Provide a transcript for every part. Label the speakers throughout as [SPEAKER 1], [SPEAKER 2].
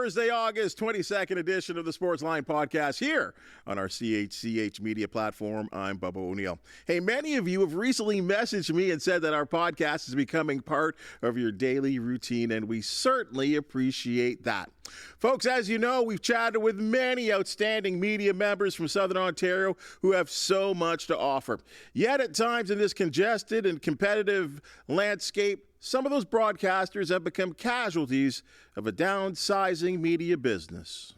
[SPEAKER 1] Thursday, August 22nd edition of the Sportsline Podcast here on our CHCH media platform. I'm Bubba O'Neil. Hey, many of you have recently messaged me and said that our podcast is becoming part of your daily routine, and we certainly appreciate that. Folks, as you know, we've chatted with many outstanding media members from Southern Ontario who have so much to offer. Yet at times in this congested and competitive landscape, some of those broadcasters have become casualties of a downsizing media business.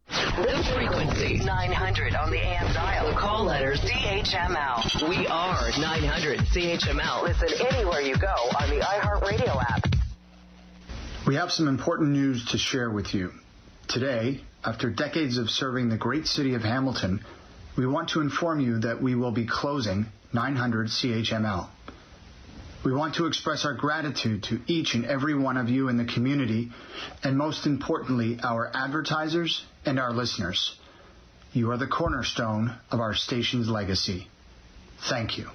[SPEAKER 2] This frequency, 900 on the AM dial. Call letter CHML. We are 900 CHML. Listen anywhere you go on the iHeartRadio app.
[SPEAKER 3] We have some important news to share with you. Today, after decades of serving the great city of Hamilton, we want to inform you that we will be closing 900 CHML. We want to express our gratitude to each and every one of you in the community, and most importantly, our advertisers and our listeners. You are the cornerstone of our station's legacy. Thank you.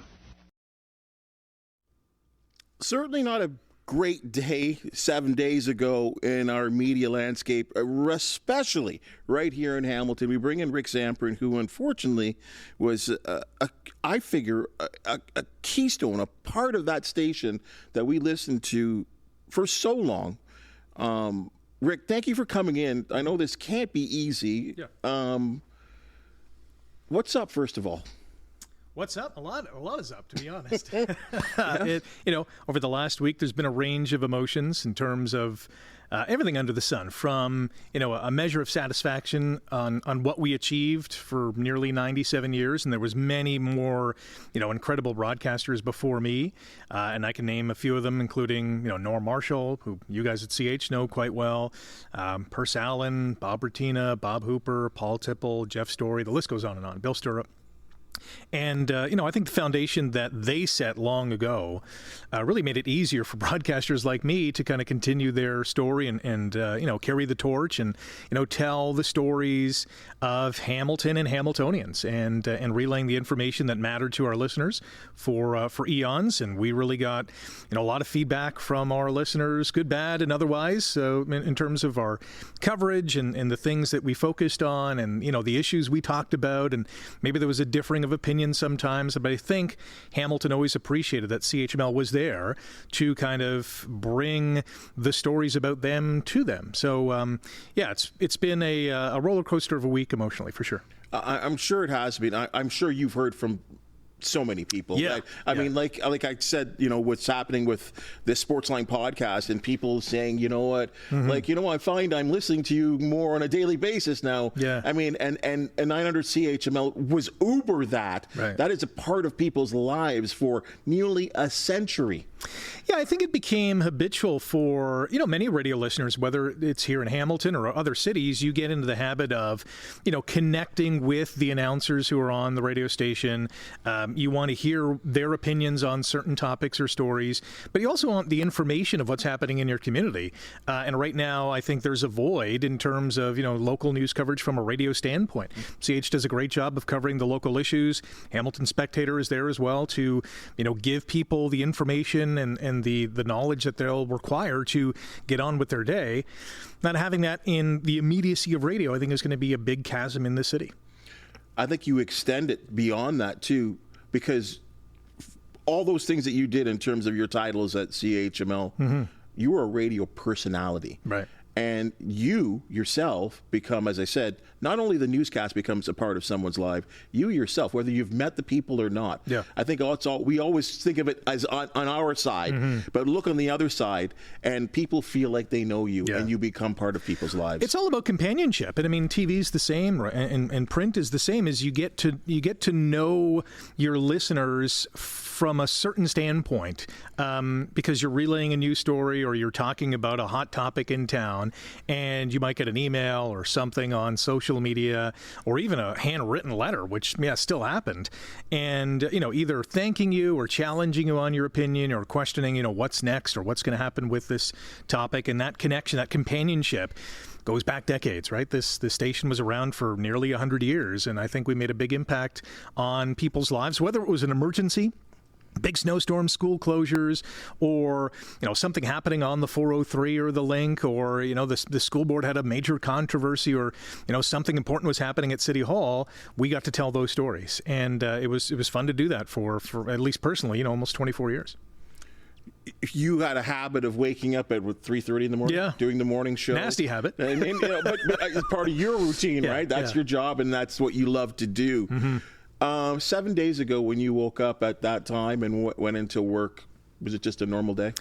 [SPEAKER 1] Certainly not a great day 7 days ago in our media landscape, especially right here in Hamilton. We bring in Rick Zamperin, who unfortunately was, I figure, a keystone, a part of that station that we listened to for so long. Rick, thank you for coming in. I know this can't be easy. Yeah. What's up, first of all?
[SPEAKER 4] What's up? A lot is up, to be honest. Over the last week, there's been a range of emotions in terms of everything under the sun, from, a measure of satisfaction on what we achieved for nearly 97 years. And there was many more, incredible broadcasters before me. And I can name a few of them, including, Norm Marshall, who you guys at CH know quite well, Perce Allen, Bob Bertina, Bob Hooper, Paul Tipple, Jeff Story. The list goes on and on. Bill Stirrup. And, I think the foundation that they set long ago really made it easier for broadcasters like me to kind of continue their story and carry the torch and, tell the stories of Hamilton and Hamiltonians and relaying the information that mattered to our listeners for eons. And we really got, a lot of feedback from our listeners, good, bad, and otherwise, in terms of our coverage and the things that we focused on and, the issues we talked about. And maybe there was a differing of opinion sometimes, but I think Hamilton always appreciated that CHML was there to kind of bring the stories about them to them. So, it's been a roller coaster of a week emotionally, for sure.
[SPEAKER 1] I'm sure it has been. I'm sure you've heard from so many people.
[SPEAKER 4] Yeah.
[SPEAKER 1] I mean, like I said, what's happening with this Sportsline podcast and people saying, I find I'm listening to you more on a daily basis now.
[SPEAKER 4] Yeah.
[SPEAKER 1] I mean, and 900 CHML was uber that.
[SPEAKER 4] Right.
[SPEAKER 1] That is a part of people's lives for nearly a century.
[SPEAKER 4] Yeah, I think it became habitual for, many radio listeners, whether it's here in Hamilton or other cities. You get into the habit of, connecting with the announcers who are on the radio station. You want to hear their opinions on certain topics or stories, but you also want the information of what's happening in your community. And right now, I think there's a void in terms of, local news coverage from a radio standpoint. CH does a great job of covering the local issues. Hamilton Spectator is there as well to, give people the information and the knowledge that they'll require to get on with their day. Not having that in the immediacy of radio, I think, is going to be a big chasm in the city.
[SPEAKER 1] I think you extend it beyond that, too, because all those things that you did in terms of your titles at CHML, you were a radio personality.
[SPEAKER 4] Right.
[SPEAKER 1] And you yourself become, as I said, not only the newscast becomes a part of someone's life, you yourself, whether you've met the people or not.
[SPEAKER 4] Yeah.
[SPEAKER 1] I think we always think of it as on our side, but look on the other side, and people feel like they know you, and you become part of people's lives.
[SPEAKER 4] It's all about companionship, and I mean, TV is the same, and print is the same. As you get to know your listeners from a certain standpoint, because you're relaying a news story or you're talking about a hot topic in town, and you might get an email or something on social media or even a handwritten letter, which still happened, and either thanking you or challenging you on your opinion or questioning what's next or what's going to happen with this topic. And that connection, that companionship, goes back decades, right? This station was around for nearly 100 years, and I think we made a big impact on people's lives, whether it was an emergency big snowstorm, school closures, or, something happening on the 403 or the link, or, the school board had a major controversy, or, something important was happening at City Hall, we got to tell those stories. And it was fun to do that for at least personally, almost 24 years.
[SPEAKER 1] You had a habit of waking up at 3:30 in the morning, doing the morning show.
[SPEAKER 4] Nasty habit.
[SPEAKER 1] But it's part of your routine, right? That's your job, and that's what you love to do. Mm-hmm. 7 days ago, when you woke up at that time and went into work, was it just a normal day?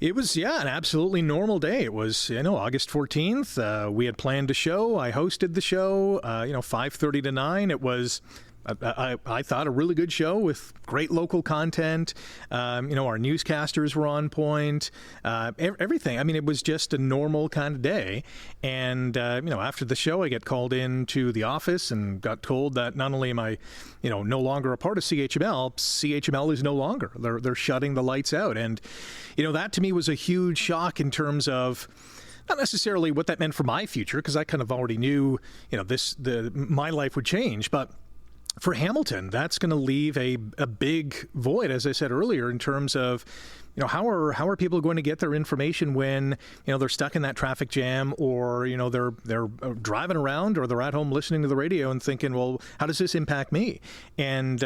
[SPEAKER 4] It was, an absolutely normal day. It was, August 14th. We had planned a show. I hosted the show, 5:30 to 9. It was, I thought, a really good show with great local content. Our newscasters were on point. Everything. I mean, it was just a normal kind of day. And, after the show, I get called into the office and got told that not only am I, no longer a part of CHML, CHML is no longer. They're shutting the lights out. And, that to me was a huge shock in terms of not necessarily what that meant for my future, because I kind of already knew, my life would change, but for Hamilton, that's going to leave a big void, as I said earlier, in terms of, how are people going to get their information when, they're stuck in that traffic jam, or, they're driving around, or they're at home listening to the radio and thinking, well, how does this impact me? And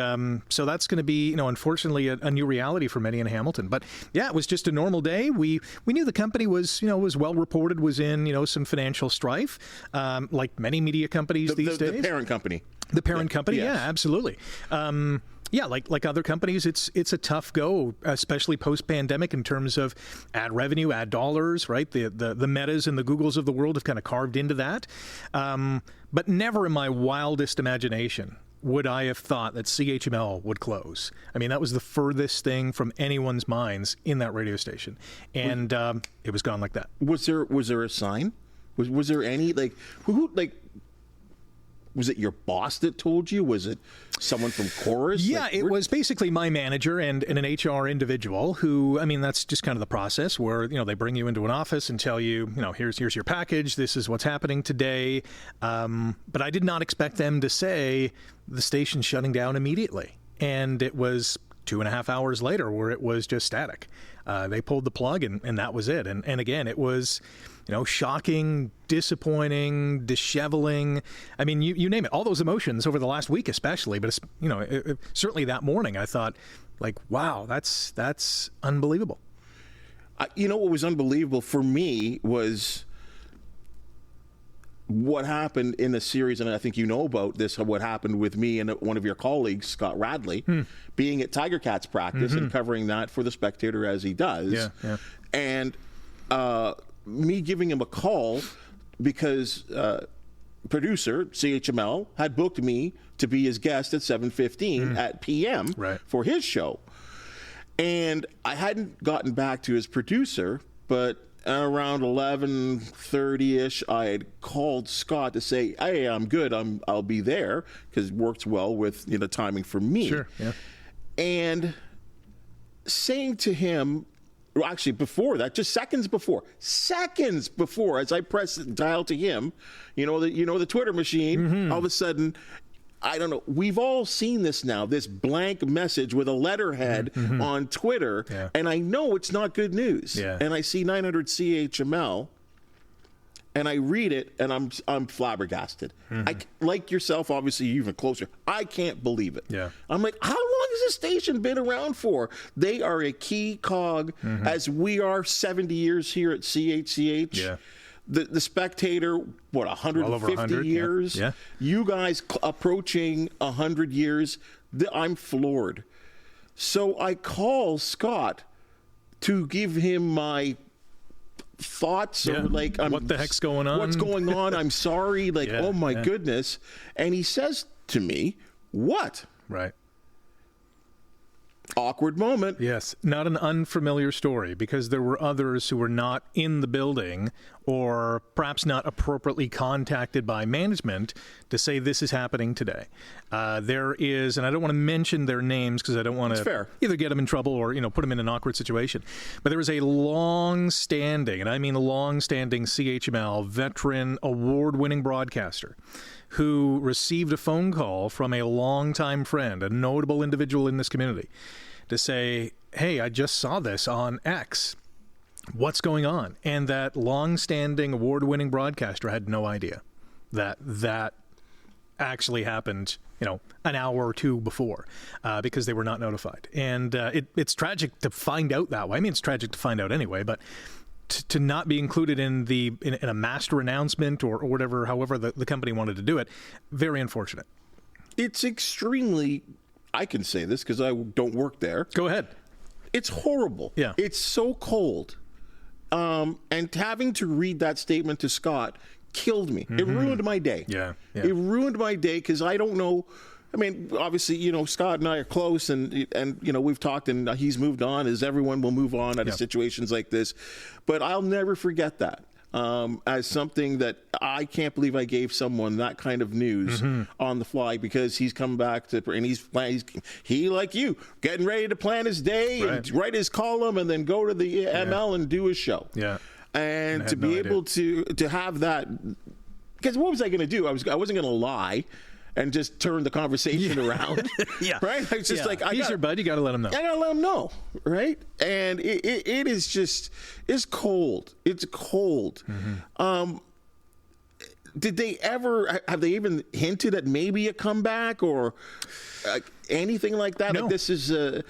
[SPEAKER 4] so that's going to be, unfortunately, a new reality for many in Hamilton. But yeah, it was just a normal day. We knew the company was, was well reported, was in, some financial strife, like many media companies these days.
[SPEAKER 1] The parent company.
[SPEAKER 4] The parent company,
[SPEAKER 1] yes.
[SPEAKER 4] Yeah, absolutely. Like other companies, it's a tough go, especially post-pandemic, in terms of ad revenue, ad dollars, right? The Metas and the Googles of the world have kind of carved into that. But never in my wildest imagination would I have thought that CHML would close. I mean, that was the furthest thing from anyone's minds in that radio station. And it was gone like that.
[SPEAKER 1] Was there a sign? Was there any, was it your boss that told you? Was it someone from Chorus?
[SPEAKER 4] Yeah, it was basically my manager and an HR individual who, I mean, that's just kind of the process where, they bring you into an office and tell you, here's your package. This is what's happening today. But I did not expect them to say the station's shutting down immediately. And it was 2.5 hours later where it was just static. They pulled the plug and that was it. And again, it was, shocking, disappointing, disheveling. I mean, you name it, all those emotions over the last week especially, but it's, certainly that morning I thought, wow, that's unbelievable.
[SPEAKER 1] What was unbelievable for me was what happened in the series, and I think you know about this, what happened with me and one of your colleagues, Scott Radley, being at Tiger Cats practice and covering that for the Spectator as he does.
[SPEAKER 4] Yeah.
[SPEAKER 1] And me giving him a call because producer, CHML, had booked me to be his guest at 7:15 at p.m. For his show. And I hadn't gotten back to his producer, but around 11:30ish, I had called Scott to say, "Hey, I'm good. I'll be there," because it works well with timing for me.
[SPEAKER 4] Sure. Yeah.
[SPEAKER 1] And saying to him, actually before that, just seconds before, as I pressed dial to him, the Twitter machine, all of a sudden, I don't know, we've all seen this now, this blank message with a letterhead on Twitter, and I know it's not good news. And I see 900 CHML, and I read it, and I'm flabbergasted. I, like yourself, obviously even closer, I can't believe it. I'm like, how long has this station been around for? They are a key cog, as we are 70 years here at CHCH. The Spectator, 150 years?
[SPEAKER 4] Yeah.
[SPEAKER 1] You guys approaching 100 years. I'm floored. So I call Scott to give him my thoughts, or
[SPEAKER 4] what the heck's going on?
[SPEAKER 1] What's going on? I'm sorry. Oh my goodness. And he says to me, "What?"
[SPEAKER 4] Right.
[SPEAKER 1] Awkward moment.
[SPEAKER 4] Yes, not an unfamiliar story, because there were others who were not in the building or perhaps not appropriately contacted by management to say this is happening today. There is, and I don't want to mention their names because I don't want to either get them in trouble or put them in an awkward situation, but there was a long-standing, and I mean long-standing CHML veteran award-winning broadcaster who received a phone call from a longtime friend, a notable individual in this community, to say, hey, I just saw this on X. What's going on? And that long-standing award-winning broadcaster had no idea that actually happened, an hour or two before, because they were not notified. And it's tragic to find out that way. I mean, it's tragic to find out anyway, but to not be included in a master announcement or whatever, however the company wanted to do it, very unfortunate.
[SPEAKER 1] It's extremely, I can say this because I don't work there.
[SPEAKER 4] Go ahead.
[SPEAKER 1] It's horrible.
[SPEAKER 4] Yeah.
[SPEAKER 1] It's so cold. And having to read that statement to Scott killed me. It ruined my day.
[SPEAKER 4] Yeah.
[SPEAKER 1] It ruined my day because I don't know. I mean, obviously, Scott and I are close, and we've talked, and he's moved on, as everyone will move on out of situations like this. But I'll never forget that as something that I can't believe I gave someone that kind of news on the fly, because he's come back and he's like you, getting ready to plan his day and write his column and then go to the ML and do his show. Yeah. And to be able to have that, because what was I going to do? I wasn't going to lie and just turn the conversation around. Right? It's just like,
[SPEAKER 4] he's your bud. You got to let him know.
[SPEAKER 1] I got to let him know. Right? And it is just, it's cold. It's cold. Have they even hinted at maybe a comeback or anything like that?
[SPEAKER 4] No.
[SPEAKER 1] Like this is, to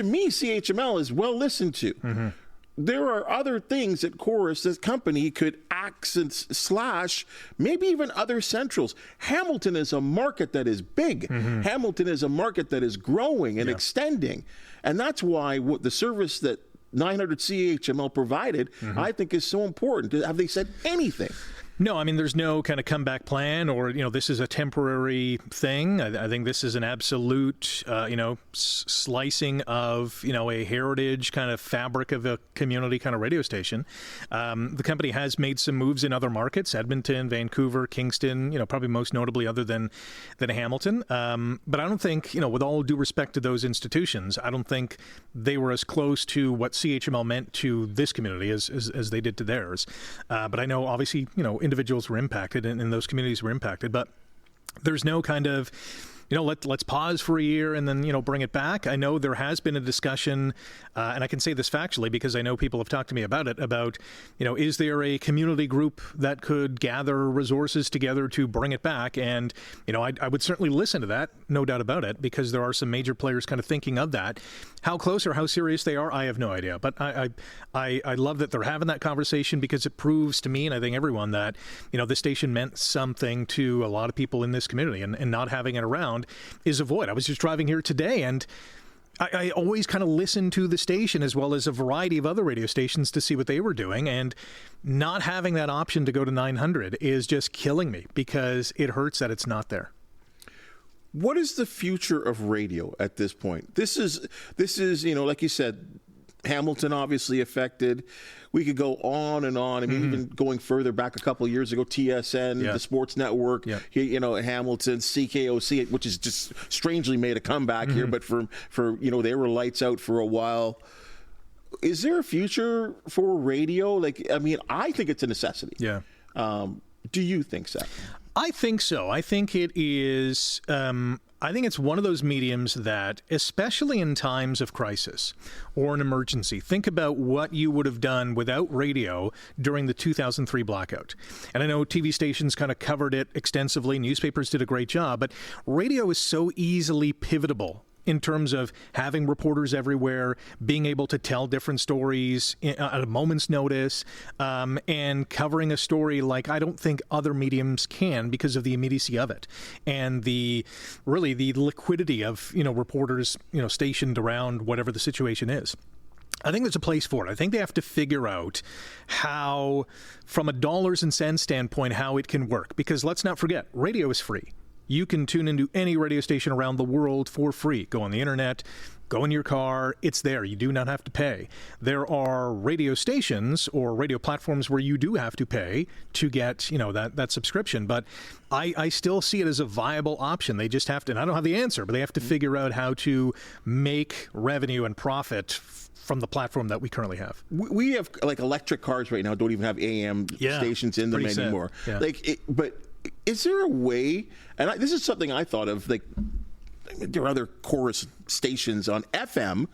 [SPEAKER 1] me, CHML is well listened to. There are other things that Chorus, this company, could accent / maybe even other centrals. Hamilton is a market that is big. Hamilton is a market that is growing and extending. And that's why the service that 900 CHML provided, I think, is so important. Have they said anything?
[SPEAKER 4] No, I mean, there's no kind of comeback plan or, this is a temporary thing. I think this is an absolute, slicing of, a heritage kind of fabric of a community kind of radio station. The company has made some moves in other markets, Edmonton, Vancouver, Kingston, probably most notably other than Hamilton. But I don't think, with all due respect to those institutions, I don't think they were as close to what CHML meant to this community as they did to theirs. But I know, obviously, individuals were impacted and those communities were impacted, but there's no kind of, let's pause for a year and then, bring it back. I know there has been a discussion, and I can say this factually because I know people have talked to me about it, about, is there a community group that could gather resources together to bring it back? And, I would certainly listen to that, no doubt about it, because there are some major players kind of thinking of that. How close or how serious they are, I have no idea. But I love that they're having that conversation, because it proves to me, and I think everyone, that, the station meant something to a lot of people in this community, and not having it around is a void. I was just driving here today, and I always kind of listen to the station as well as a variety of other radio stations to see what they were doing, and not having that option to go to 900 is just killing me, because it hurts that it's not there.
[SPEAKER 1] What is the future of radio at this point? This is like you said, Hamilton obviously affected. We could go on and on. I mean, even going further back a couple of years ago, TSN, the Sports Network, Hamilton, CKOC, which is just strangely made a comeback here, but for they were lights out for a while. Is there a future for radio? I think it's a necessity. Yeah. Do you think so?
[SPEAKER 4] I think so. I think it is. I think it's one of those mediums that, especially in times of crisis or an emergency, think about what you would have done without radio during the 2003 blackout. And I know TV stations kind of covered it extensively. Newspapers did a great job, but radio is so easily pivotable in terms of having reporters everywhere, being able to tell different stories at a moment's notice, and covering a story like I don't think other mediums can, because of the immediacy of it and the liquidity of reporters stationed around whatever the situation is. I think there's a place for it. I think they have to figure out how, from a dollars and cents standpoint, how it can work, because let's not forget, radio is free. You can tune into any radio station around the world for free. Go on the internet, go in your car, it's there. You do not have to pay. There are radio stations or radio platforms where you do have to pay to get, that subscription. But I still see it as a viable option. They just have to, and I don't have the answer, but they have to figure out how to make revenue and profit from the platform that we currently have.
[SPEAKER 1] We have electric cars right now, don't even have AM stations in them anymore. Yeah. But is there a way, and this is something I thought of, there are other Chorus stations on FM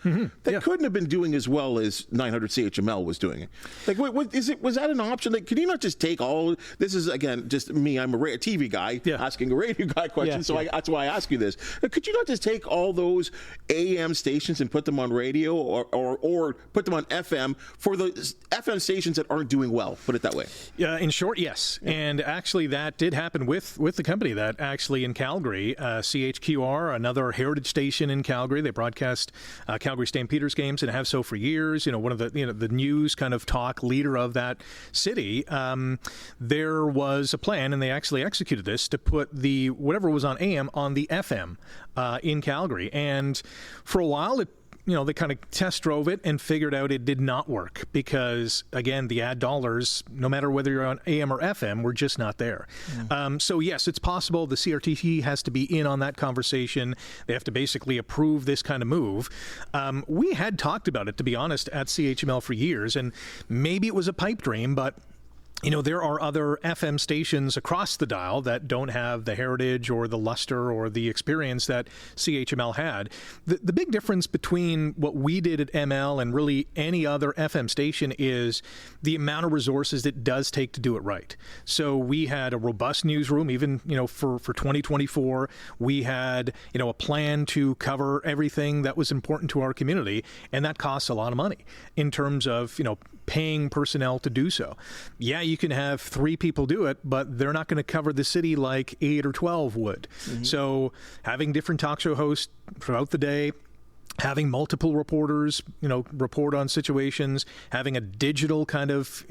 [SPEAKER 1] that couldn't have been doing as well as 900 CHML was doing it. Like, was that an option? Like, could you not just take all? This is again just me. I'm a TV guy asking a radio guy question, that's why I ask you this. Could you not just take all those AM stations and put them on radio, or put them on FM for the FM stations that aren't doing well? Put it that way.
[SPEAKER 4] Yeah, in short, yes. Yeah. And actually, that did happen with the company that actually in Calgary, CHQR, another heritage station in Calgary. They broadcast Calgary Stampeders games and have so for years. One of the news kind of talk leader of that city. There was a plan, and they actually executed this, to put the whatever was on AM on the FM in Calgary. And for a while, they kind of test drove it and figured out it did not work because, again, the ad dollars, no matter whether you're on AM or FM, were just not there. So, yes, it's possible the CRTC has to be in on that conversation. They have to basically approve this kind of move. We had talked about it, to be honest, at CHML for years, and maybe it was a pipe dream, but there are other FM stations across the dial that don't have the heritage or the luster or the experience that CHML had. The big difference between what we did at ML and really any other FM station is the amount of resources it does take to do it right. So we had a robust newsroom, even, for 2024. We had, a plan to cover everything that was important to our community, and that costs a lot of money in terms of, paying personnel to do so. Yeah, you can have 3 people do it, but they're not going to cover the city like 8 or 12 would. So having different talk show hosts throughout the day, having multiple reporters, report on situations, having a digital kind of,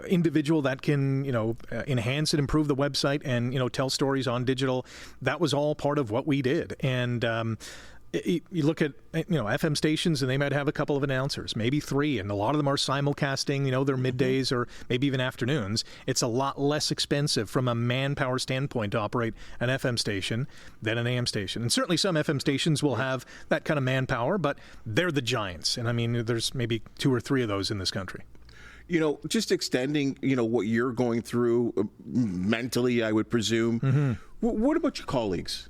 [SPEAKER 4] individual that can, enhance and improve the website and, tell stories on digital, that was all part of what we did. And, you look at, FM stations, and they might have a couple of announcers, maybe 3, and a lot of them are simulcasting, their middays or maybe even afternoons. It's a lot less expensive from a manpower standpoint to operate an FM station than an AM station. And certainly some FM stations will have that kind of manpower, but they're the giants. And I mean, there's maybe 2 or 3 of those in this country.
[SPEAKER 1] Just extending, what you're going through mentally, I would presume. What about your colleagues?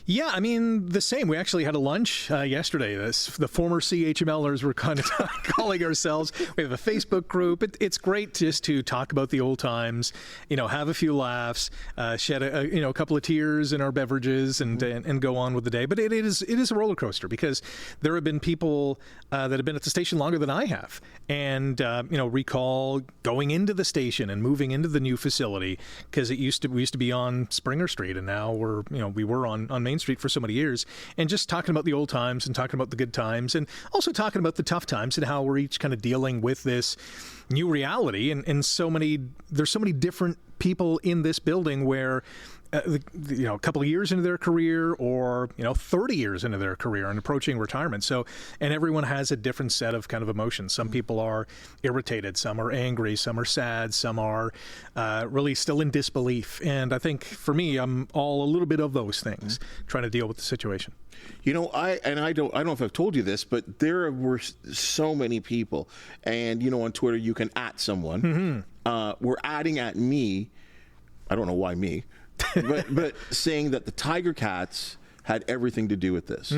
[SPEAKER 4] Yeah, I mean, the same. We actually had a lunch yesterday. The former CHMLers were kind of calling ourselves. We have a Facebook group. It's great just to talk about the old times, have a few laughs, shed a couple of tears in our beverages, and go on with the day. But it is a roller coaster because there have been people that have been at the station longer than I have, and recall going into the station and moving into the new facility because we used to be on Springer Street, and now we were on Main Street for so many years, and just talking about the old times and talking about the good times and also talking about the tough times and how we're each kind of dealing with this new reality. And there's so many different people in this building where a couple of years into their career or 30 years into their career and approaching retirement. So, and everyone has a different set of kind of emotions. Some people are irritated, some are angry, some are sad, some are really still in disbelief. And I think for me, I'm all a little bit of those things, trying to deal with the situation.
[SPEAKER 1] I don't know if I've told you this, but there were so many people, and on Twitter you can @ someone. We're adding at me. I don't know why me. but saying that the Tiger Cats had everything to do with this,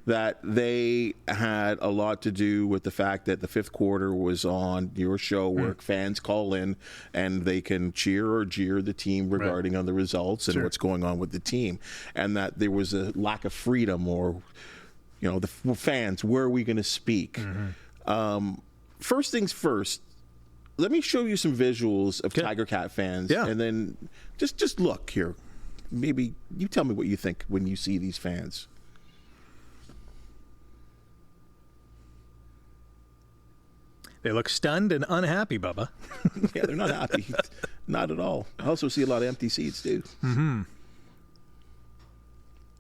[SPEAKER 1] that they had a lot to do with the fact that the 5th quarter was on your show where fans call in and they can cheer or jeer the team regarding on the results and what's going on with the team, and that there was a lack of freedom or, the fans, where are we going to speak? First things first, let me show you some visuals of Tiger Cat fans, and then just look here. Maybe you tell me what you think when you see these fans.
[SPEAKER 4] They look stunned and unhappy, Bubba.
[SPEAKER 1] Yeah, they're not happy. Not at all. I also see a lot of empty seats, too.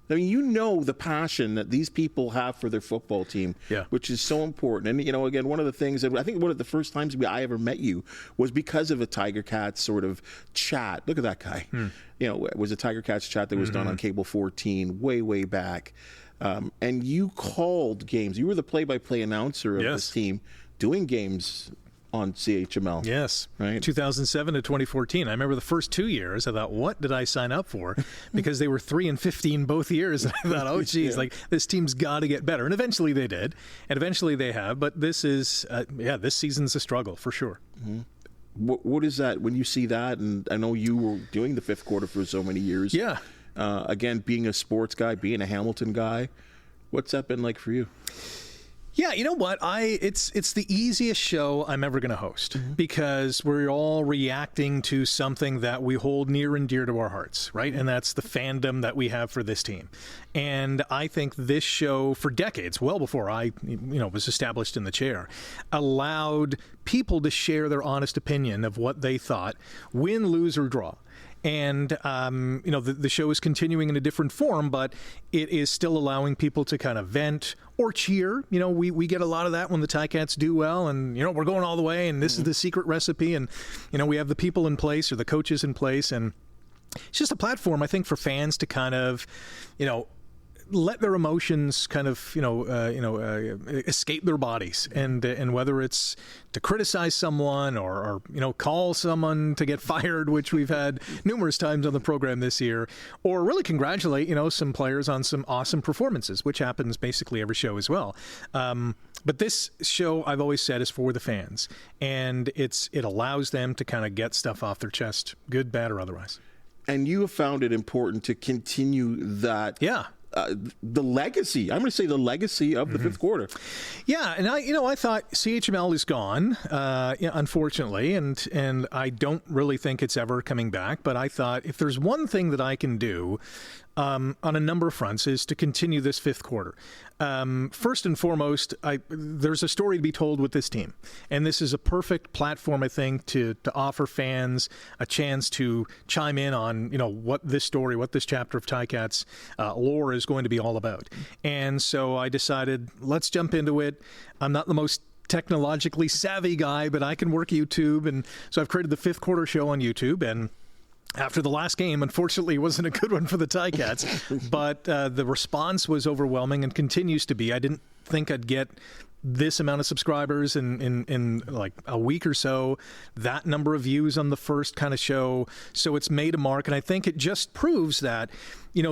[SPEAKER 1] I mean, the passion that these people have for their football team, which is so important. And, again, one of the things that I think one of the first times I ever met you was because of a Tiger Cats sort of chat. Look at that guy. It was a Tiger Cats chat that was done on Cable 14 way, way back. And you called games. You were the play-by-play announcer of this team doing games on CHML.
[SPEAKER 4] Yes,
[SPEAKER 1] right.
[SPEAKER 4] 2007 to 2014. I remember the first 2 years. I thought, what did I sign up for? Because they were 3-15 both years. And I thought, oh, geez, like this team's got to get better. And eventually they did, and eventually they have. But this is, this season's a struggle for sure.
[SPEAKER 1] Mm-hmm. What is that when you see that? And I know you were doing the fifth quarter for so many years.
[SPEAKER 4] Yeah.
[SPEAKER 1] Again, being a sports guy, being a Hamilton guy, what's that been like for you?
[SPEAKER 4] Yeah, you know what? It's the easiest show I'm ever going to host because we're all reacting to something that we hold near and dear to our hearts, right? And that's the fandom that we have for this team. And I think this show, for decades, well before I was established in the chair, allowed people to share their honest opinion of what they thought, win, lose, or draw. And, the show is continuing in a different form, but it is still allowing people to kind of vent or cheer. You know, we get a lot of that when the Ticats do well and, we're going all the way and this is the secret recipe. And, we have the people in place or the coaches in place. And it's just a platform, I think, for fans to kind of, let their emotions kind of, escape their bodies, and whether it's to criticize someone or call someone to get fired, which we've had numerous times on the program this year, or really congratulate, some players on some awesome performances, which happens basically every show as well. But this show, I've always said, is for the fans, and it allows them to kind of get stuff off their chest, good, bad, or otherwise. And
[SPEAKER 1] you have found it important to continue that.
[SPEAKER 4] Yeah.
[SPEAKER 1] The legacy, I'm going to say the legacy of the fifth quarter.
[SPEAKER 4] Yeah, and I thought CHML is gone, unfortunately, and I don't really think it's ever coming back. But I thought if there's one thing that I can do on a number of fronts is to continue this fifth quarter. First and foremost, there's a story to be told with this team, and this is a perfect platform, I think, to offer fans a chance to chime in on what this story, what this chapter of Ticats lore is going to be all about. And so I decided, let's jump into it. I'm not the most technologically savvy guy, but I can work YouTube, and so I've created the fifth quarter show on YouTube. And after the last game, unfortunately, it wasn't a good one for the Ticats, but the response was overwhelming and continues to be. I didn't think I'd get this amount of subscribers in like a week or so, that number of views on the first kind of show. So it's made a mark, and I think it just proves that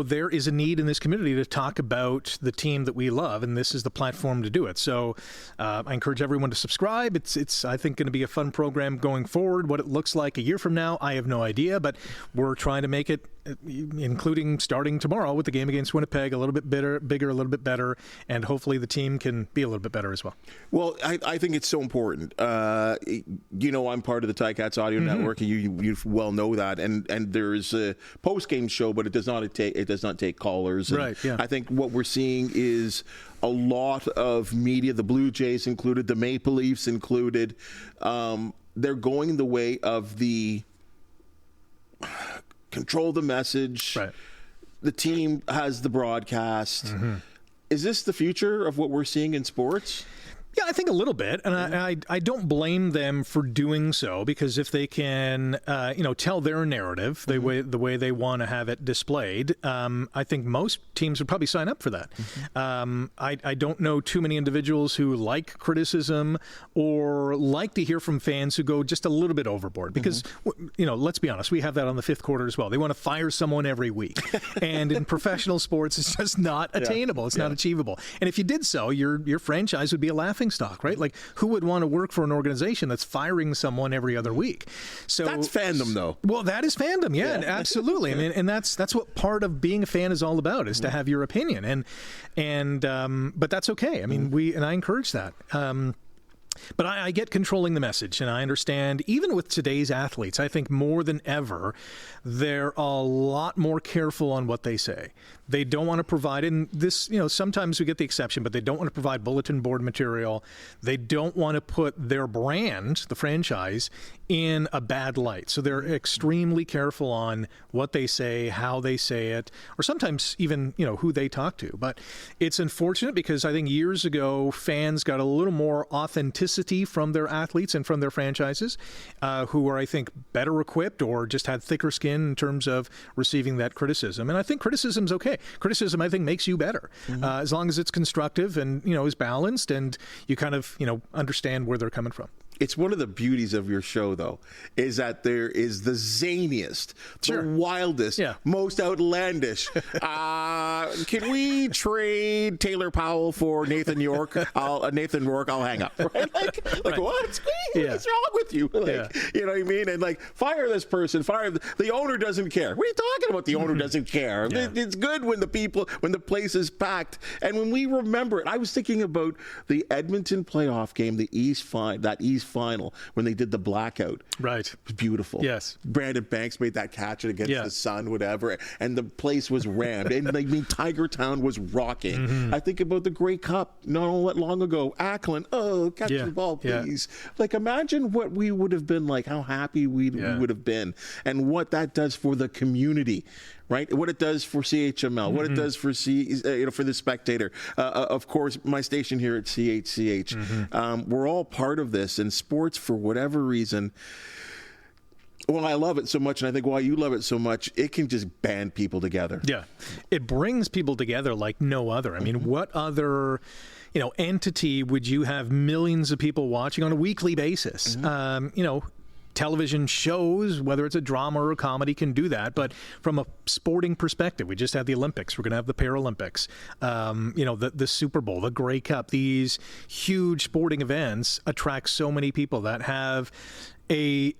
[SPEAKER 4] there is a need in this community to talk about the team that we love, and this is the platform to do it. So I encourage everyone to subscribe. It's I think, going to be a fun program going forward. What it looks like a year from now, I have no idea, but we're trying to make it, including starting tomorrow with the game against Winnipeg, a little bit bigger, a little bit better, and hopefully the team can be a little bit better as well.
[SPEAKER 1] Well, I think it's so important. I'm part of the Ticats Audio Network, and you well know that. And there's a post-game show, but it does not take callers. And
[SPEAKER 4] right. Yeah.
[SPEAKER 1] I think what we're seeing is a lot of media, the Blue Jays included, the Maple Leafs included. They're going the way of the control the message.
[SPEAKER 4] Right.
[SPEAKER 1] The team has the broadcast. Is this the future of what we're seeing in sports?
[SPEAKER 4] Yeah, I think a little bit, and I don't blame them for doing so, because if they can, tell their narrative the way they want to have it displayed, I think most teams would probably sign up for that. I don't know too many individuals who like criticism or like to hear from fans who go just a little bit overboard, because let's be honest, we have that on the fifth quarter as well. They want to fire someone every week, and in professional sports, it's just not attainable. It's not achievable. And if you did so, your franchise would be a laughing stock, right? Like, who would want to work for an organization that's firing someone every other week? So
[SPEAKER 1] that's fandom, though.
[SPEAKER 4] Well, that is fandom, yeah. Absolutely. I mean, and that's what part of being a fan is all about, is to have your opinion, and but that's okay. I mean, I encourage that. But I get controlling the message, and I understand, even with today's athletes, I think more than ever, they're a lot more careful on what they say. They don't want to provide, and this, sometimes we get the exception, but they don't want to provide bulletin board material. They don't want to put their brand, the franchise, in a bad light. So they're extremely careful on what they say, how they say it, or sometimes even, who they talk to. But it's unfortunate, because I think years ago, fans got a little more authenticity from their athletes and from their franchises, who were, I think, better equipped or just had thicker skin in terms of receiving that criticism. And I think criticism's okay. Criticism, I think, makes you better, as long as it's constructive and, is balanced, and you kind of, understand where they're coming from.
[SPEAKER 1] It's one of the beauties of your show, though, is that there is the zaniest, the wildest, most outlandish. Can we trade Taylor Powell for Nathan York? Nathan Rourke, I'll hang up. Right? Like what? What's wrong with you? You know what I mean? And like, fire this person. Fire the owner doesn't care. What are you talking about? The owner doesn't care. It's good when the place is packed, and when we remember it. I was thinking about the Edmonton playoff game, that East final, when they did the blackout.
[SPEAKER 4] Right.
[SPEAKER 1] It was beautiful.
[SPEAKER 4] Yes.
[SPEAKER 1] Brandon Banks made that catch against the Sun, whatever, and the place was rammed. And I mean, Tiger Town was rocking. I think about the Grey Cup not long ago. Ackland, catch the ball, please. Like, imagine what we would have been like, how happy we would have been, and what that does for the community. Right, what it does for CHML, what it does for for the Spectator. Of course, my station here at CHCH. We're all part of this, and sports, for whatever reason. Well, I love it so much, and I think why you love it so much, it can just band people together. Yeah,
[SPEAKER 4] it brings people together like no other. I mean, what other entity would you have millions of people watching on a weekly basis? Television shows, whether it's a drama or a comedy, can do that. But from a sporting perspective, we just had the Olympics. We're going to have the Paralympics. The Super Bowl, the Grey Cup. These huge sporting events attract so many people that have a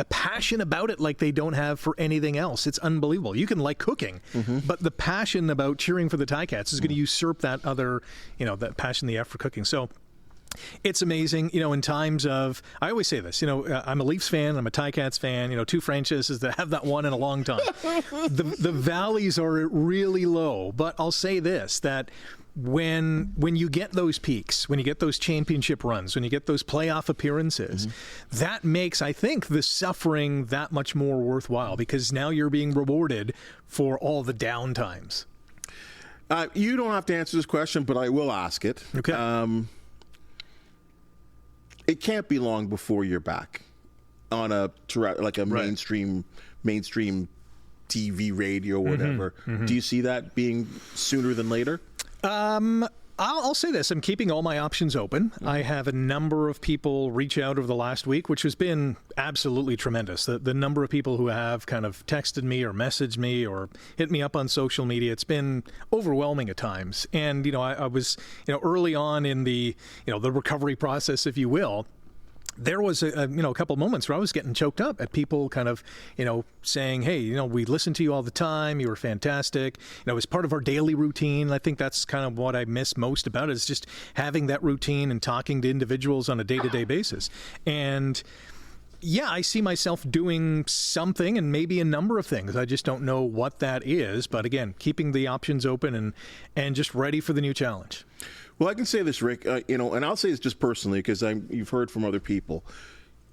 [SPEAKER 4] passion about it like they don't have for anything else. It's unbelievable. You can like cooking, but the passion about cheering for the Ticats is going to usurp that other, that passion they have for cooking. So it's amazing, in times of, I always say this, I'm a Leafs fan, I'm a Ticats fan, two franchises that have not won in a long time. The valleys are really low, but I'll say this, that when you get those peaks, when you get those championship runs, when you get those playoff appearances, that makes, I think, the suffering that much more worthwhile, because now you're being rewarded for all the down times.
[SPEAKER 1] You don't have to answer this question, but I will ask it. Okay. It can't be long before you're back on a mainstream TV, radio, whatever. Do you see that being sooner than later?
[SPEAKER 4] I'll say this. I'm keeping all my options open. I have a number of people reach out over the last week, which has been absolutely tremendous. The number of people who have kind of texted me or messaged me or hit me up on social media, it's been overwhelming at times. And, I was, early on in the, the recovery process, if you will. There was a couple moments where I was getting choked up at people kind of, saying, hey, we listen to you all the time. You were fantastic. It's part of our daily routine. I think that's kind of what I miss most about it, is just having that routine and talking to individuals on a day-to-day basis. And yeah, I see myself doing something, and maybe a number of things. I just don't know what that is. But again, keeping the options open and just ready for the new challenge.
[SPEAKER 1] Well, I can say this, Rick, and I'll say this just personally, because you've heard from other people.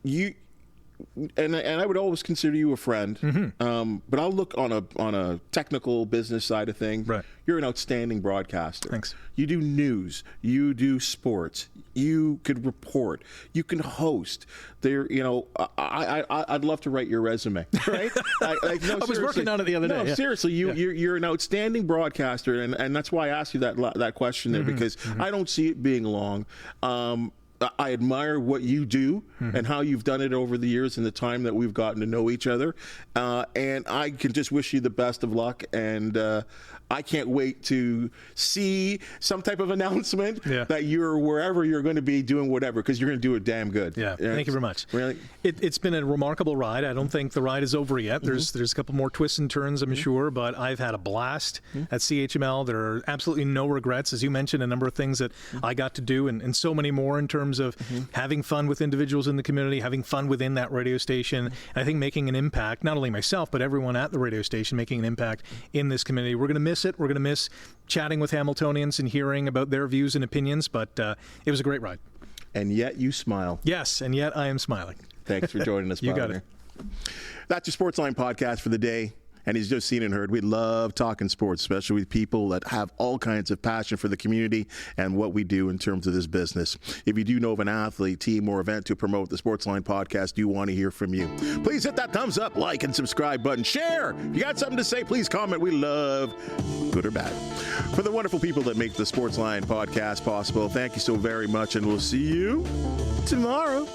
[SPEAKER 1] And I would always consider you a friend, but I'll look on a technical business side of things. Right. You're an outstanding broadcaster.
[SPEAKER 4] Thanks.
[SPEAKER 1] You do news. You do sports. You could report. You can host. I'd love to write your resume. Right?
[SPEAKER 4] I was working on it the other day.
[SPEAKER 1] No, seriously, you're an outstanding broadcaster, and that's why I asked you that question there, because I don't see it being long. I admire what you do and how you've done it over the years and the time that we've gotten to know each other. And I can just wish you the best of luck. And I can't wait to see some type of announcement that you're wherever you're going to be doing whatever, because you're going to do it damn good.
[SPEAKER 4] Yeah, thank you very much.
[SPEAKER 1] Really?
[SPEAKER 4] It's been a remarkable ride. I don't think the ride is over yet. There's a couple more twists and turns, I'm sure, but I've had a blast at CHML. There are absolutely no regrets. As you mentioned, a number of things that I got to do, and so many more in terms of having fun with individuals in the community, having fun within that radio station, and I think making an impact, not only myself, but everyone at the radio station, making an impact in this community. We're going to miss it. We're going to miss chatting with Hamiltonians and hearing about their views and opinions, but it was a great ride.
[SPEAKER 1] And yet you smile.
[SPEAKER 4] Yes, and yet I am smiling.
[SPEAKER 1] Thanks for joining us,
[SPEAKER 4] You got it.
[SPEAKER 1] That's your Sportsline podcast for the day. And he's just seen and heard. We love talking sports, especially with people that have all kinds of passion for the community and what we do in terms of this business. If you do know of an athlete, team, or event to promote the Sportsline Podcast, do want to hear from you. Please hit that thumbs up, like, and subscribe button. Share. If you got something to say, please comment. We love good or bad. For the wonderful people that make the Sportsline Podcast possible, thank you so very much, and we'll see you tomorrow.